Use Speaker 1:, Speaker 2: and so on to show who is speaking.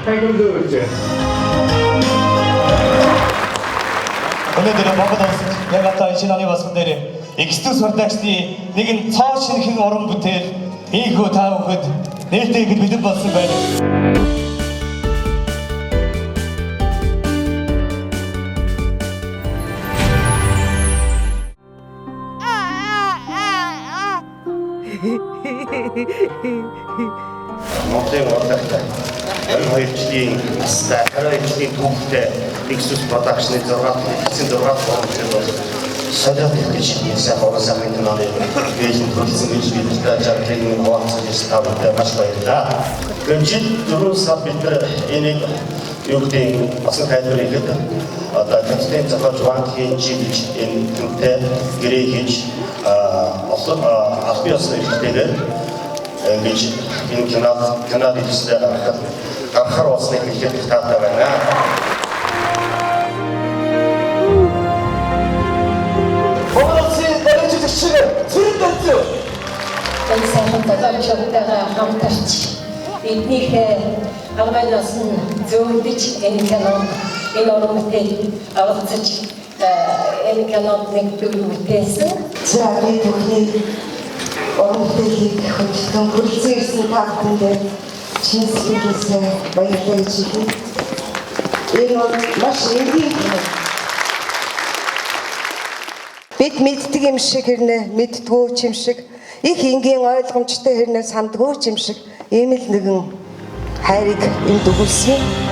Speaker 1: хайгуулж байна.
Speaker 2: Өнөөдөр Монгол улс яг одоо шинэ оны болсон дээр X2 сурдагчдын нэгэн цоо шинхэн уран бүтээл ийхүү та бүхэд нээлттэй ихэд бэлэн болсон байна.
Speaker 3: Монголын урлагтай 22 жилийн настай 22 жилийн түүхтэй X2 production-ы 6 боломжтой бол солиод гэж сайн уусаа мэдэн оны гэлэн төлсөн гэж бидтэй жаглын хуваалцаж тавтай маш баярлалаа. Гэнжил 4 сар бид энийг юу гэдэг асан тайлбар хийгээд одоо төвчлийн зохиолч банкийн жиж энэ төвтэй гэрээ хийж албан ёсны хэрэгтэйгээр ингэж энэ канал хийсээр гарахаар болсныг хэлэхэд таатай байна.
Speaker 4: Энэ сайхан залуучуудтайгаа хамтарч биднийхээ аргайлаас нь зөөлдөж энэ кинонд энэ уран бүтээл оролцож энэ кинонд нэг бүтээсэн.
Speaker 5: За би түүний уран бүтээлийг хөтлөн хүрэлцэн ирсэн та бүхэнд чинсгэлээсээ баярлалаа гэж хэлье. Энэ маш энгийн бид мэддэг юм шиг хэрнээ мэддгүү юм шиг их энгийн ойлгомжтой хэрнээ сандгүй юм шиг ийм л нэгэн хайрыг энд өгүүлсэн.